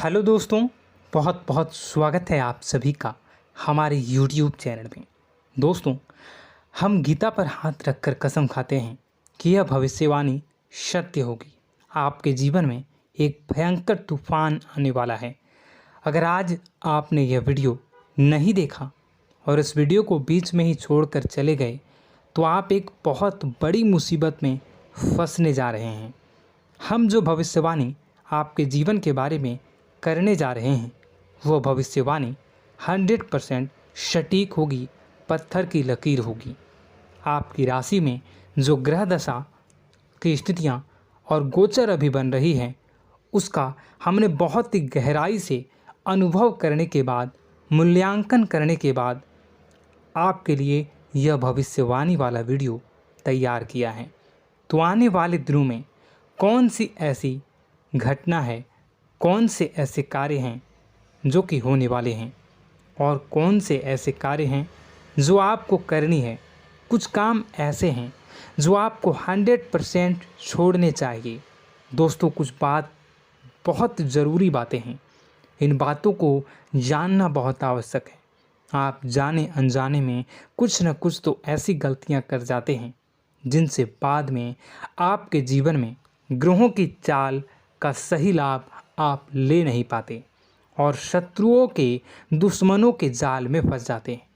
Hello दोस्तों, बहुत बहुत स्वागत है आप सभी का हमारे YouTube चैनल में। दोस्तों, हम गीता पर हाथ रखकर कसम खाते हैं कि यह भविष्यवाणी सत्य होगी। आपके जीवन में एक भयंकर तूफान आने वाला है। अगर आज आपने यह वीडियो नहीं देखा और इस वीडियो को बीच में ही छोड़कर चले गए तो आप एक बहुत बड़ी मुसीबत में फंसने जा रहे हैं। हम जो भविष्यवाणी आपके जीवन के बारे में करने जा रहे हैं वो भविष्यवाणी 100% सटीक होगी, पत्थर की लकीर होगी। आपकी राशि में जो ग्रह दशा की स्थितियां और गोचर अभी बन रही है उसका हमने बहुत ही गहराई से अनुभव करने के बाद, मूल्यांकन करने के बाद आपके लिए यह भविष्यवाणी वाला वीडियो तैयार किया है। तो आने वाले दिनों में कौन सी ऐसी घटना है, कौन से ऐसे कार्य हैं जो कि होने वाले हैं और कौन से ऐसे कार्य हैं जो आपको करनी है। कुछ काम ऐसे हैं जो आपको 100% छोड़ने चाहिए। दोस्तों, कुछ बात बहुत ज़रूरी बातें हैं। इन बातों को जानना बहुत आवश्यक है। आप जाने अनजाने में कुछ न कुछ तो ऐसी गलतियां कर जाते हैं जिनसे बाद में आपके जीवन में ग्रहों की चाल का सही लाभ आप ले नहीं पाते और शत्रुओं के, दुश्मनों के जाल में फंस जाते हैं।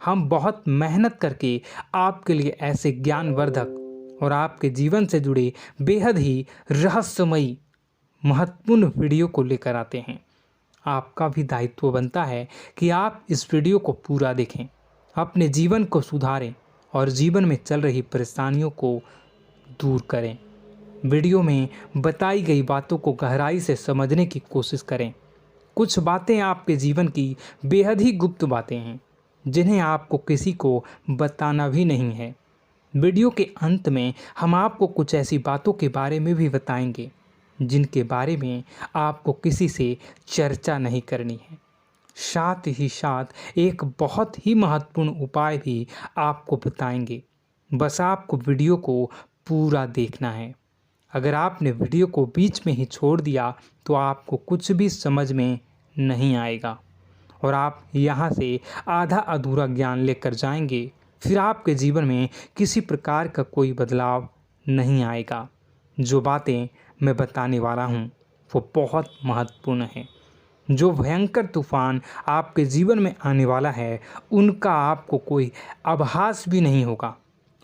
हम बहुत मेहनत करके आपके लिए ऐसे ज्ञानवर्धक और आपके जीवन से जुड़े बेहद ही रहस्यमयी महत्वपूर्ण वीडियो को लेकर आते हैं। आपका भी दायित्व बनता है कि आप इस वीडियो को पूरा देखें, अपने जीवन को सुधारें और जीवन में चल रही परेशानियों को दूर करें। वीडियो में बताई गई बातों को गहराई से समझने की कोशिश करें। कुछ बातें आपके जीवन की बेहद ही गुप्त बातें हैं जिन्हें आपको किसी को बताना भी नहीं है। वीडियो के अंत में हम आपको कुछ ऐसी बातों के बारे में भी बताएंगे जिनके बारे में आपको किसी से चर्चा नहीं करनी है। साथ ही साथ एक बहुत ही महत्वपूर्ण उपाय भी आपको बताएंगे। बस आपको वीडियो को पूरा देखना है। अगर आपने वीडियो को बीच में ही छोड़ दिया तो आपको कुछ भी समझ में नहीं आएगा और आप यहाँ से आधा अधूरा ज्ञान लेकर जाएंगे। फिर आपके जीवन में किसी प्रकार का कोई बदलाव नहीं आएगा। जो बातें मैं बताने वाला हूँ वो बहुत महत्वपूर्ण है। जो भयंकर तूफान आपके जीवन में आने वाला है उनका आपको कोई आभास भी नहीं होगा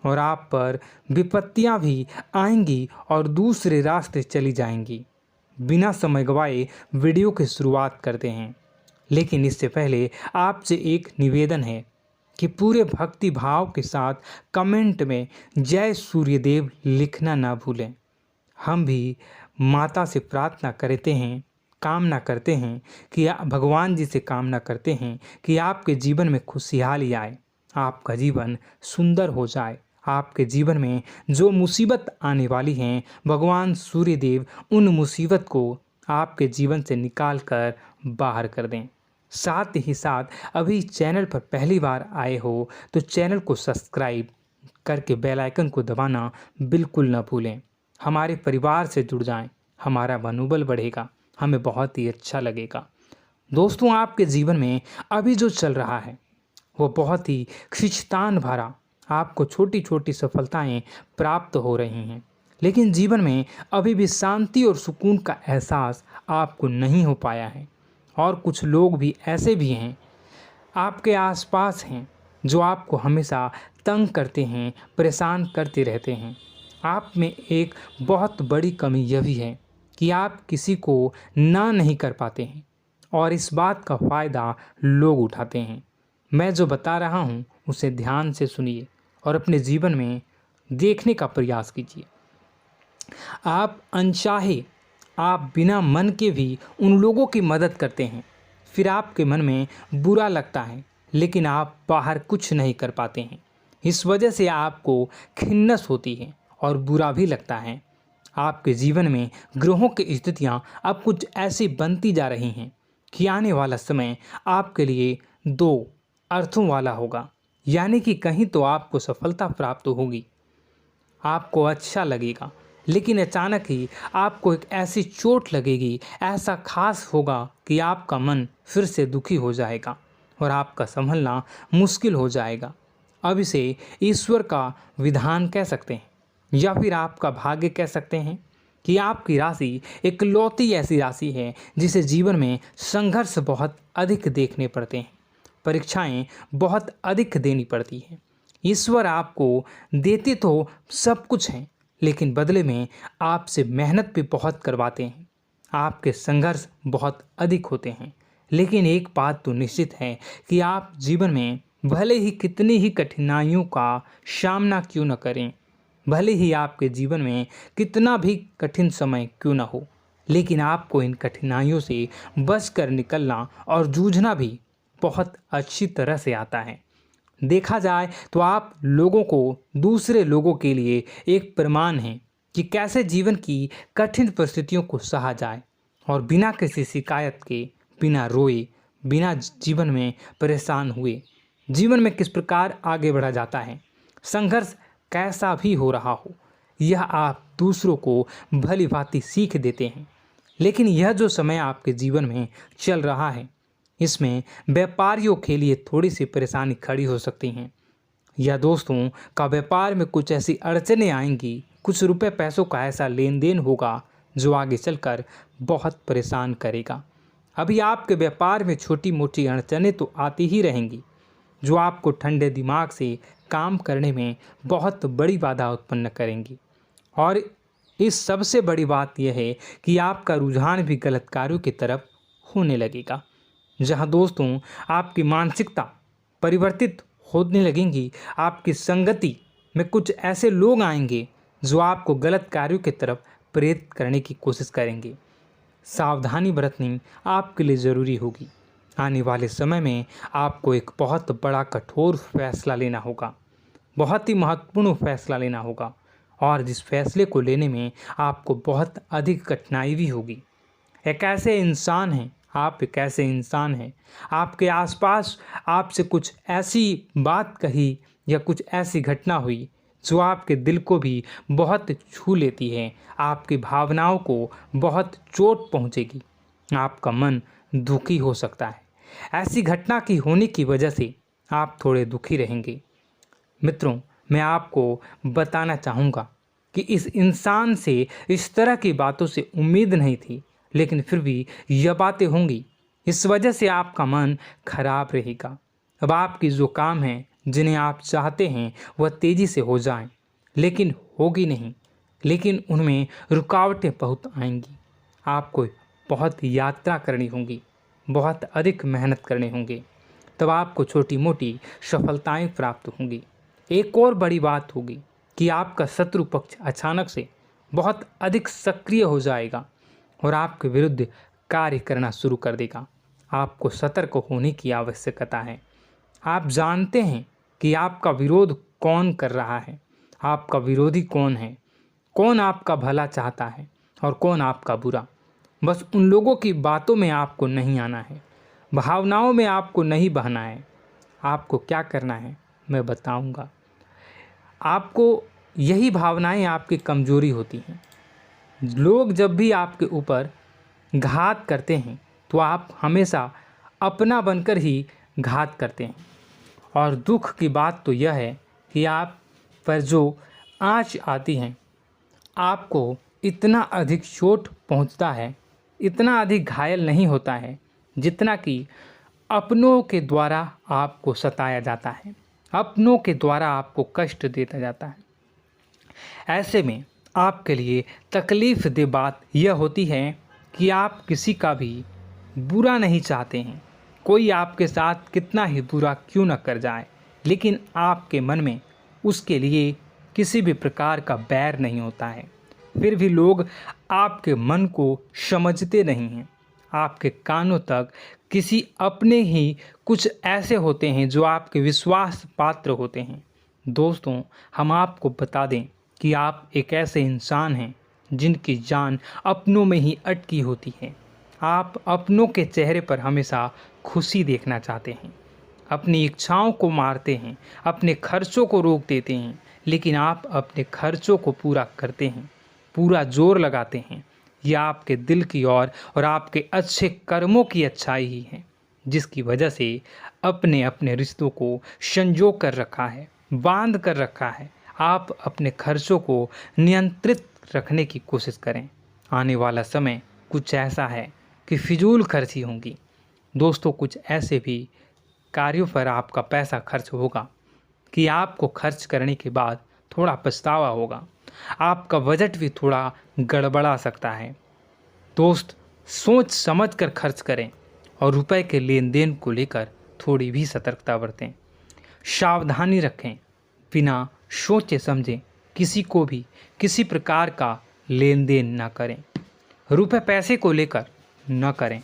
और आप पर विपत्तियां भी आएंगी और दूसरे रास्ते चली जाएंगी। बिना समय गवाए वीडियो की शुरुआत करते हैं, लेकिन इससे पहले आपसे एक निवेदन है कि पूरे भक्ति भाव के साथ कमेंट में जय सूर्यदेव लिखना ना भूलें। हम भी माता से प्रार्थना करते हैं, कामना करते हैं कि भगवान जी से कामना करते हैं कि आपके जीवन में खुशहाली आए, आपका जीवन सुंदर हो जाए। आपके जीवन में जो मुसीबत आने वाली हैं भगवान सूर्यदेव उन मुसीबत को आपके जीवन से निकाल कर बाहर कर दें। साथ ही साथ अभी चैनल पर पहली बार आए हो तो चैनल को सब्सक्राइब करके बेल आइकन को दबाना बिल्कुल न भूलें। हमारे परिवार से जुड़ जाएं, हमारा मनोबल बढ़ेगा, हमें बहुत ही अच्छा लगेगा। दोस्तों, आपके जीवन में अभी जो चल रहा है वो बहुत ही खींचतान भरा, आपको छोटी छोटी सफलताएं प्राप्त हो रही हैं, लेकिन जीवन में अभी भी शांति और सुकून का एहसास आपको नहीं हो पाया है। और कुछ लोग भी ऐसे भी हैं आपके आसपास हैं जो आपको हमेशा तंग करते हैं, परेशान करते रहते हैं। आप में एक बहुत बड़ी कमी यह भी है कि आप किसी को ना नहीं कर पाते हैं और इस बात का फ़ायदा लोग उठाते हैं। मैं जो बता रहा हूँ उसे ध्यान से सुनिए और अपने जीवन में देखने का प्रयास कीजिए। आप अनचाहे, आप बिना मन के भी उन लोगों की मदद करते हैं, फिर आपके मन में बुरा लगता है लेकिन आप बाहर कुछ नहीं कर पाते हैं। इस वजह से आपको खिन्नस होती है और बुरा भी लगता है। आपके जीवन में ग्रहों की स्थितियाँ अब कुछ ऐसी बनती जा रही हैं कि आने वाला समय आपके लिए दो अर्थों वाला होगा। यानी कि कहीं तो आपको सफलता प्राप्त होगी, आपको अच्छा लगेगा लेकिन अचानक ही आपको एक ऐसी चोट लगेगी, ऐसा खास होगा कि आपका मन फिर से दुखी हो जाएगा और आपका संभलना मुश्किल हो जाएगा। अब इसे ईश्वर का विधान कह सकते हैं या फिर आपका भाग्य कह सकते हैं कि आपकी राशि इकलौती ऐसी राशि है जिसे जीवन में संघर्ष बहुत अधिक देखने पड़ते हैं, परीक्षाएं बहुत अधिक देनी पड़ती हैं। ईश्वर आपको देते तो सब कुछ हैं, लेकिन बदले में आपसे मेहनत भी बहुत करवाते हैं। आपके संघर्ष बहुत अधिक होते हैं, लेकिन एक बात तो निश्चित है कि आप जीवन में भले ही कितनी ही कठिनाइयों का सामना क्यों न करें, भले ही आपके जीवन में कितना भी कठिन समय क्यों न हो, लेकिन आपको इन कठिनाइयों से बच कर निकलना और जूझना भी बहुत अच्छी तरह से आता है। देखा जाए तो आप लोगों को दूसरे लोगों के लिए एक प्रमाण हैं कि कैसे जीवन की कठिन परिस्थितियों को सहा जाए और बिना किसी शिकायत के, बिना रोए, बिना जीवन में परेशान हुए जीवन में किस प्रकार आगे बढ़ा जाता है। संघर्ष कैसा भी हो रहा हो, यह आप दूसरों को भली भांति सीख देते हैं। लेकिन यह जो समय आपके जीवन में चल रहा है, इसमें व्यापारियों के लिए थोड़ी सी परेशानी खड़ी हो सकती हैं, या दोस्तों का व्यापार में कुछ ऐसी अड़चनें आएंगी, कुछ रुपए पैसों का ऐसा लेन देन होगा जो आगे चलकर बहुत परेशान करेगा। अभी आपके व्यापार में छोटी मोटी अड़चनें तो आती ही रहेंगी, जो आपको ठंडे दिमाग से काम करने में बहुत बड़ी बाधा उत्पन्न करेंगी। और इस सबसे बड़ी बात यह है कि आपका रुझान भी गलत कार्यों की तरफ होने लगेगा, जहां दोस्तों आपकी मानसिकता परिवर्तित होने लगेंगी। आपकी संगति में कुछ ऐसे लोग आएंगे जो आपको गलत कार्यों की तरफ प्रेरित करने की कोशिश करेंगे। सावधानी बरतनी आपके लिए ज़रूरी होगी। आने वाले समय में आपको एक बहुत बड़ा कठोर फैसला लेना होगा, बहुत ही महत्वपूर्ण फैसला लेना होगा, और जिस फैसले को लेने में आपको बहुत अधिक कठिनाई भी होगी। एक ऐसे इंसान हैं, आप एक ऐसे इंसान हैं, आपके आसपास आपसे कुछ ऐसी बात कही या कुछ ऐसी घटना हुई जो आपके दिल को भी बहुत छू लेती है, आपकी भावनाओं को बहुत चोट पहुंचेगी, आपका मन दुखी हो सकता है। ऐसी घटना की होने की वजह से आप थोड़े दुखी रहेंगे। मित्रों, मैं आपको बताना चाहूँगा कि इस इंसान से इस तरह की बातों से उम्मीद नहीं थी, लेकिन फिर भी यह बातें होंगी। इस वजह से आपका मन खराब रहेगा। अब आपकी जो काम है, जिन्हें आप चाहते हैं वह तेज़ी से हो जाएं, लेकिन होगी नहीं, लेकिन उनमें रुकावटें बहुत आएंगी। आपको बहुत यात्रा करनी होगी, बहुत अधिक मेहनत करने होंगे, तब आपको छोटी मोटी सफलताएं प्राप्त होंगी। एक और बड़ी बात होगी कि आपका शत्रु पक्ष अचानक से बहुत अधिक सक्रिय हो जाएगा और आपके विरुद्ध कार्य करना शुरू कर देगा। आपको सतर्क होने की आवश्यकता है। आप जानते हैं कि आपका विरोध कौन कर रहा है, आपका विरोधी कौन है, कौन आपका भला चाहता है और कौन आपका बुरा। बस उन लोगों की बातों में आपको नहीं आना है, भावनाओं में आपको नहीं बहना है। आपको क्या करना है मैं बताऊंगा। आपको यही भावनाएं आपकी कमजोरी होती हैं। लोग जब भी आपके ऊपर घात करते हैं तो आप हमेशा अपना बनकर ही घात करते हैं। और दुख की बात तो यह है कि आप पर जो आँच आती है, आपको इतना अधिक चोट पहुंचता है, इतना अधिक घायल नहीं होता है जितना कि अपनों के द्वारा आपको सताया जाता है, अपनों के द्वारा आपको कष्ट देता जाता है। ऐसे में आपके लिए तकलीफ़ दे बात यह होती है कि आप किसी का भी बुरा नहीं चाहते हैं। कोई आपके साथ कितना ही बुरा क्यों न कर जाए, लेकिन आपके मन में उसके लिए किसी भी प्रकार का बैर नहीं होता है। फिर भी लोग आपके मन को समझते नहीं हैं। आपके कानों तक किसी अपने ही कुछ ऐसे होते हैं जो आपके विश्वास पात्र होते हैं। दोस्तों, हम आपको बता दें कि आप एक ऐसे इंसान हैं जिनकी जान अपनों में ही अटकी होती है। आप अपनों के चेहरे पर हमेशा खुशी देखना चाहते हैं, अपनी इच्छाओं को मारते हैं, अपने खर्चों को रोक देते हैं, लेकिन आप अपने खर्चों को पूरा करते हैं। पूरा जोर लगाते हैं, यह आपके दिल की और आपके अच्छे कर्मों की अच्छाई ही है, जिसकी वजह से अपने अपने रिश्तों को संजो कर रखा है, बांध कर रखा है। आप अपने खर्चों को नियंत्रित रखने की कोशिश करें। आने वाला समय कुछ ऐसा है कि फिजूल खर्ची होंगी। दोस्तों, कुछ ऐसे भी कार्यों पर आपका पैसा खर्च होगा कि आपको खर्च करने के बाद थोड़ा पछतावा होगा। आपका बजट भी थोड़ा गड़बड़ा सकता है। दोस्त, सोच समझ कर खर्च करें और रुपए के लेन देन को लेकर थोड़ी भी सतर्कता बरतें। सावधानी रखें, बिना सोचे समझे किसी को भी किसी प्रकार का लेन देन न करें। रुपए पैसे को लेकर न करें,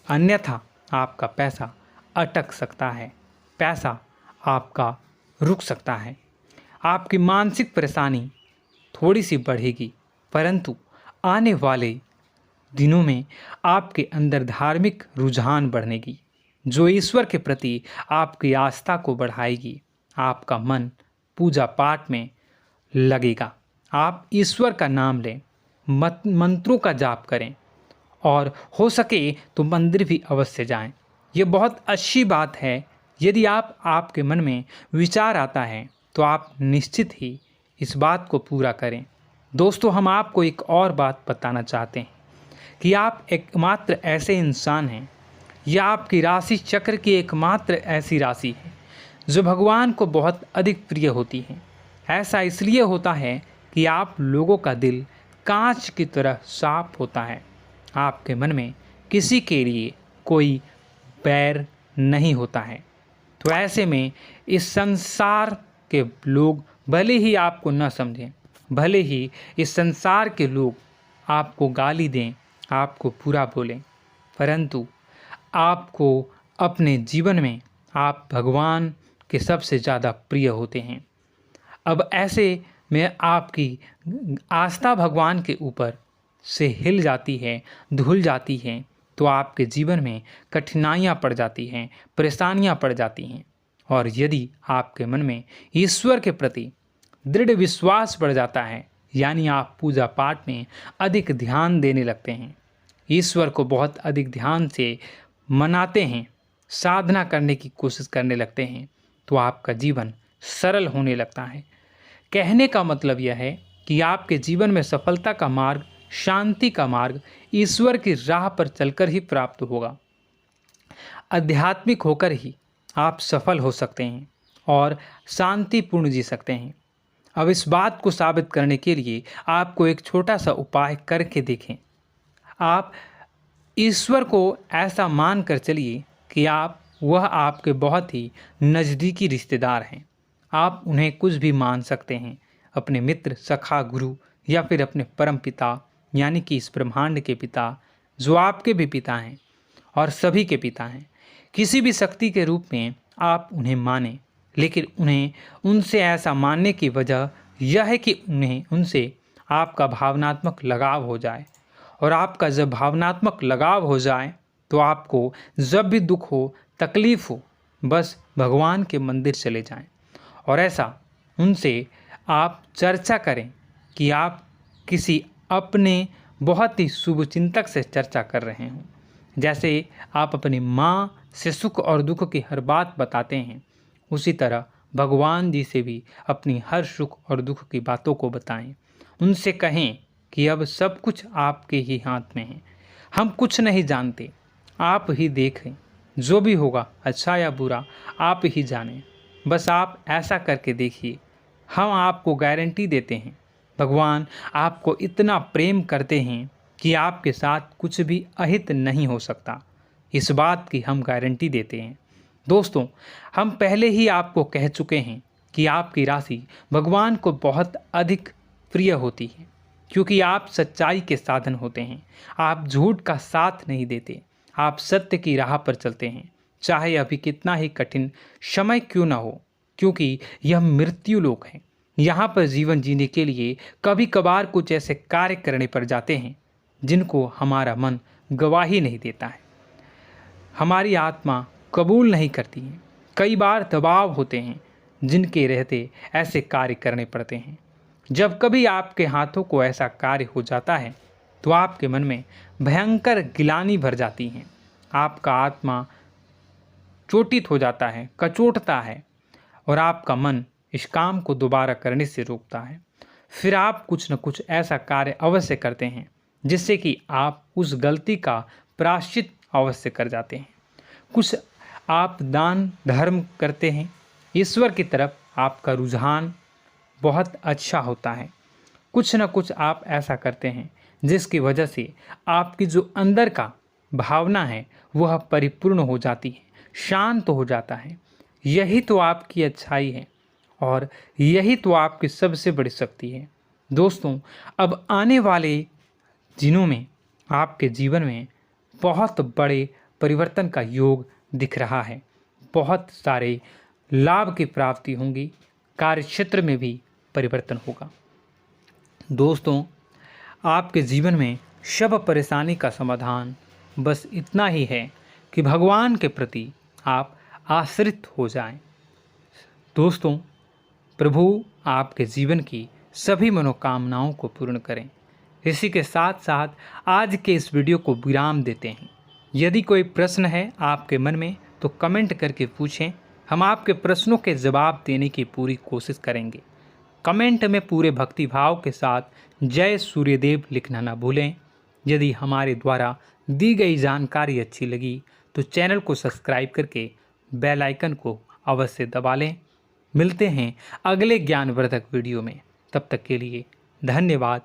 अन्यथा आपका पैसा अटक सकता है, पैसा आपका रुक सकता है। आपकी मानसिक परेशानी थोड़ी सी बढ़ेगी, परंतु आने वाले दिनों में आपके अंदर धार्मिक रुझान बढ़नेगी, जो ईश्वर के प्रति आपकी आस्था को बढ़ाएगी। आपका मन पूजा पाठ में लगेगा। आप ईश्वर का नाम लें, मंत्रों का जाप करें और हो सके तो मंदिर भी अवश्य जाएं। ये बहुत अच्छी बात है। यदि आपके मन में विचार आता है तो आप निश्चित ही इस बात को पूरा करें। दोस्तों, हम आपको एक और बात बताना चाहते हैं कि आप एकमात्र ऐसे इंसान हैं, यह आपकी राशि चक्र की एकमात्र ऐसी राशि है जो भगवान को बहुत अधिक प्रिय होती है। ऐसा इसलिए होता है कि आप लोगों का दिल कांच की तरह साफ होता है। आपके मन में किसी के लिए कोई बैर नहीं होता है। तो ऐसे में इस संसार के लोग भले ही आपको न समझें, भले ही इस संसार के लोग आपको गाली दें, आपको बुरा बोलें, परंतु आपको अपने जीवन में आप भगवान के सबसे ज़्यादा प्रिय होते हैं। अब ऐसे में आपकी आस्था भगवान के ऊपर से हिल जाती है, धुल जाती है, तो आपके जीवन में कठिनाइयाँ पड़ जाती हैं, परेशानियाँ पड़ जाती हैं। और यदि आपके मन में ईश्वर के प्रति दृढ़ विश्वास बढ़ जाता है, यानी आप पूजा पाठ में अधिक ध्यान देने लगते हैं, ईश्वर को बहुत अधिक ध्यान से मनाते हैं, साधना करने की कोशिश करने लगते हैं, तो आपका जीवन सरल होने लगता है। कहने का मतलब यह है कि आपके जीवन में सफलता का मार्ग, शांति का मार्ग ईश्वर की राह पर चलकर ही प्राप्त होगा। आध्यात्मिक होकर ही आप सफल हो सकते हैं और शांतिपूर्ण जी सकते हैं। अब इस बात को साबित करने के लिए आपको एक छोटा सा उपाय करके देखें। आप ईश्वर को ऐसा मान कर चलिए कि वह आपके बहुत ही नज़दीकी रिश्तेदार हैं। आप उन्हें कुछ भी मान सकते हैं, अपने मित्र, सखा, गुरु या फिर अपने परम पिता, यानी कि इस ब्रह्मांड के पिता, जो आपके भी पिता हैं और सभी के पिता हैं। किसी भी शक्ति के रूप में आप उन्हें मानें, लेकिन उन्हें उनसे ऐसा मानने की वजह यह है कि उनसे आपका भावनात्मक लगाव हो जाए। और आपका जब भावनात्मक लगाव हो जाए तो आपको जब भी दुख हो, तकलीफ़ हो, बस भगवान के मंदिर चले जाएं और ऐसा उनसे आप चर्चा करें कि आप किसी अपने बहुत ही शुभचिंतक से चर्चा कर रहे हों। जैसे आप अपनी माँ से सुख और दुख की हर बात बताते हैं, उसी तरह भगवान जी से भी अपनी हर सुख और दुख की बातों को बताएं। उनसे कहें कि अब सब कुछ आपके ही हाथ में है, हम कुछ नहीं जानते, आप ही देखें, जो भी होगा अच्छा या बुरा आप ही जानें। बस आप ऐसा करके देखिए, हम आपको गारंटी देते हैं भगवान आपको इतना प्रेम करते हैं कि आपके साथ कुछ भी अहित नहीं हो सकता। इस बात की हम गारंटी देते हैं। दोस्तों, हम पहले ही आपको कह चुके हैं कि आपकी राशि भगवान को बहुत अधिक प्रिय होती है, क्योंकि आप सच्चाई के साधन होते हैं। आप झूठ का साथ नहीं देते, आप सत्य की राह पर चलते हैं, चाहे अभी कितना ही कठिन समय क्यों ना हो, क्योंकि यह मृत्यु लोक है। यहाँ पर जीवन जीने के लिए कभी कभार कुछ ऐसे कार्य करने पड़ जाते हैं जिनको हमारा मन गवाही नहीं देता है, हमारी आत्मा कबूल नहीं करती है। कई बार दबाव होते हैं जिनके रहते ऐसे कार्य करने पड़ते हैं। जब कभी आपके हाथों को ऐसा कार्य हो जाता है तो आपके मन में भयंकर गिलानी भर जाती है। आपका आत्मा चोटित हो जाता है, कचोटता है और आपका मन इस काम को दोबारा करने से रोकता है। फिर आप कुछ न कुछ ऐसा कार्य अवश्य करते हैं जिससे कि आप उस गलती का प्रायश्चित अवश्य कर जाते हैं। कुछ आप दान धर्म करते हैं। ईश्वर की तरफ आपका रुझान बहुत अच्छा होता है। कुछ न कुछ आप ऐसा करते हैं जिसकी वजह से आपकी जो अंदर का भावना है वह परिपूर्ण हो जाती है, शांत हो जाता है। यही तो आपकी अच्छाई है और यही तो आपकी सबसे बड़ी शक्ति है। दोस्तों, अब आने वाले दिनों में आपके जीवन में बहुत बड़े परिवर्तन का योग दिख रहा है। बहुत सारे लाभ की प्राप्ति होंगी, कार्यक्षेत्र में भी परिवर्तन होगा। दोस्तों, आपके जीवन में सब परेशानी का समाधान बस इतना ही है कि भगवान के प्रति आप आश्रित हो जाएं। दोस्तों, प्रभु आपके जीवन की सभी मनोकामनाओं को पूर्ण करें। इसी के साथ साथ आज के इस वीडियो को विराम देते हैं। यदि कोई प्रश्न है आपके मन में तो कमेंट करके पूछें, हम आपके प्रश्नों के जवाब देने की पूरी कोशिश करेंगे। कमेंट में पूरे भक्तिभाव के साथ जय सूर्यदेव लिखना ना भूलें। यदि हमारे द्वारा दी गई जानकारी अच्छी लगी तो चैनल को सब्सक्राइब करके बेल आइकन को अवश्य दबा लें। मिलते हैं अगले ज्ञानवर्धक वीडियो में। तब तक के लिए धन्यवाद।